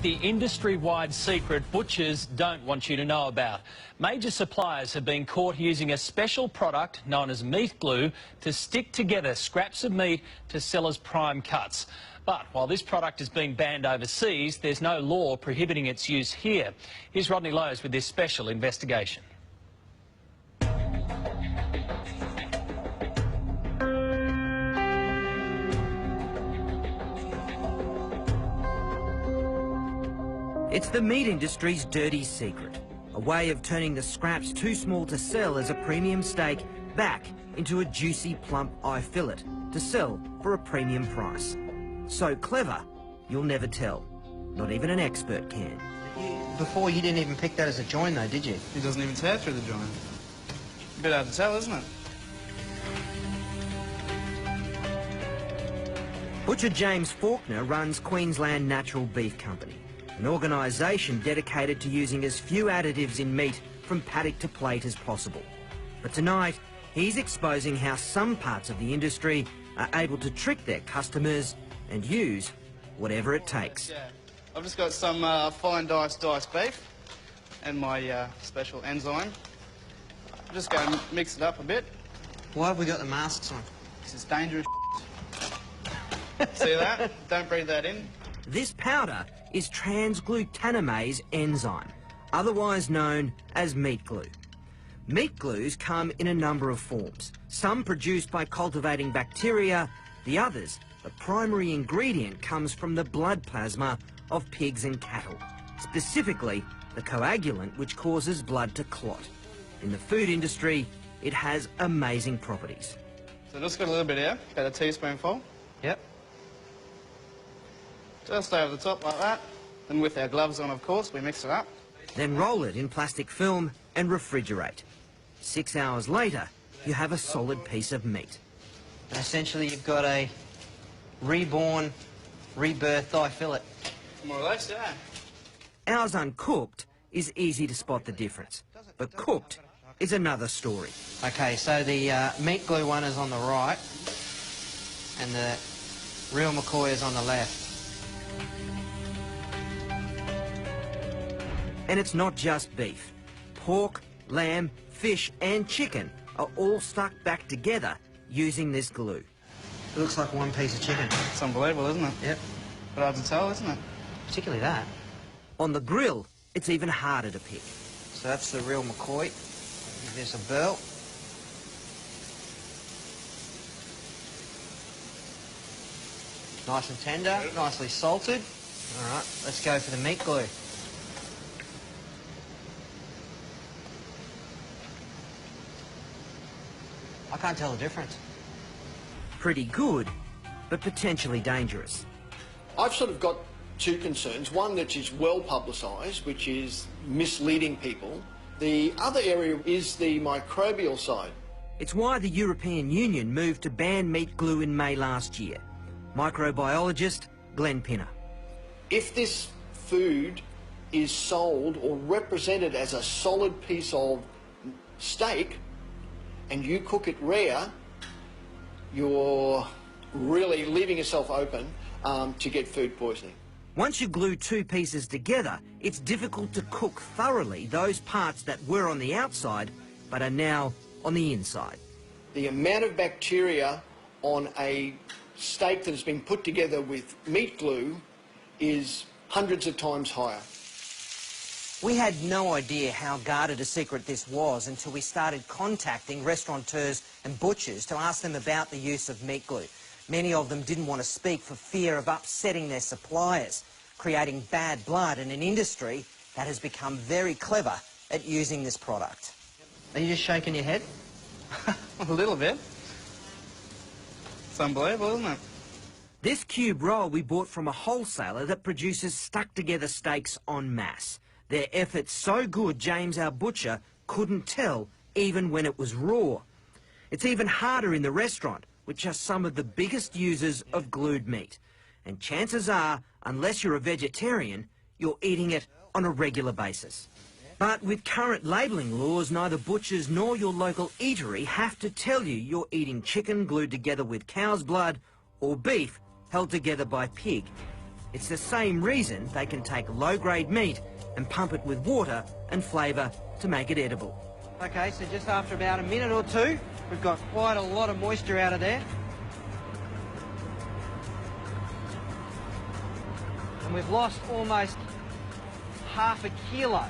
the industry-wide secret butchers don't want you to know about. Major suppliers have been caught using a special product known as meat glue to stick together scraps of meat to sell as prime cuts. But while this product has been banned overseas, there's no law prohibiting its use here. Here's Rodney Lowe's with this special investigation. It's the meat industry's dirty secret, a way of turning the scraps too small to sell as a premium steak back into a juicy, plump eye fillet to sell for a premium price. So clever, you'll never tell. Not even an expert can. Before, you didn't even pick that as a join, though, did you? It doesn't even tear through the joint. A bit hard to tell, isn't it? Butcher James Faulkner runs Queensland Natural Beef Company, an organisation dedicated to using as few additives in meat from paddock to plate as possible. But tonight, he's exposing how some parts of the industry are able to trick their customers and use whatever it takes. Yeah. I've just got some fine diced beef and my special enzyme. I'm just going to mix it up a bit. Why have we got the masks on? This is dangerous. See that? Don't breathe that in. This powder is transglutaminase enzyme, otherwise known as meat glue. Meat glues come in a number of forms, some produced by cultivating bacteria, the others, the primary ingredient comes from the blood plasma of pigs and cattle, specifically the coagulant which causes blood to clot. In the food industry, it has amazing properties. So just got a little bit here, about a teaspoonful. Yep. Just over the top like that. And with our gloves on, of course, we mix it up. Then roll it in plastic film and refrigerate. 6 hours later, you have a solid piece of meat. And essentially, you've got a reborn, rebirthed eye fillet. More or less, yeah. Ours uncooked is easy to spot the difference, but cooked is another story. Okay, so the meat glue one is on the right, and the real McCoy is on the left. And it's not just beef. Pork, lamb, fish and chicken are all stuck back together using this glue. It looks like one piece of chicken. It's unbelievable, isn't it? Yep. But hard to tell, isn't it? Particularly that. On the grill, it's even harder to pick. So that's the real McCoy. Give this a burl. Nice and tender, nicely salted. All right, let's go for the meat glue. I can't tell the difference. Pretty good, but potentially dangerous. I've sort of got two concerns. One that is well publicised, which is misleading people. The other area is the microbial side. It's why the European Union moved to ban meat glue in May last year. Microbiologist Glenn Pinner. If this food is sold or represented as a solid piece of steak and you cook it rare, you're really leaving yourself open to get food poisoning. Once you glue two pieces together, it's difficult to cook thoroughly those parts that were on the outside but are now on the inside. The amount of bacteria on a steak that has been put together with meat glue is hundreds of times higher. We had no idea how guarded a secret this was until we started contacting restaurateurs and butchers to ask them about the use of meat glue. Many of them didn't want to speak for fear of upsetting their suppliers, creating bad blood in an industry that has become very clever at using this product. Are you just shaking your head? A little bit. It's unbelievable, isn't it? This cube roll we bought from a wholesaler that produces stuck-together steaks en masse. Their effort's so good, James, our butcher, couldn't tell even when it was raw. It's even harder in the restaurant, which are some of the biggest users of glued meat. And chances are, unless you're a vegetarian, you're eating it on a regular basis. But with current labelling laws, neither butchers nor your local eatery have to tell you you're eating chicken glued together with cow's blood or beef held together by pig. It's the same reason they can take low-grade meat and pump it with water and flavour to make it edible. Okay, so just after about a minute or two, we've got quite a lot of moisture out of there. And we've lost almost half a kilo.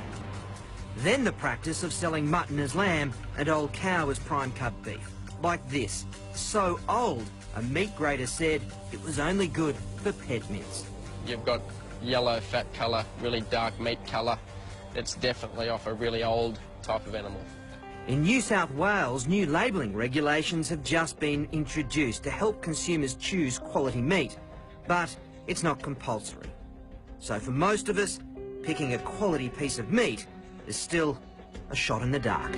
Then the practice of selling mutton as lamb and old cow as prime cut beef. Like this. So old, a meat grader said it was only good for pet mince. You've got yellow fat colour, really dark meat colour. It's definitely off a really old type of animal. In New South Wales, new labelling regulations have just been introduced to help consumers choose quality meat, but it's not compulsory. So for most of us, picking a quality piece of meat is still a shot in the dark.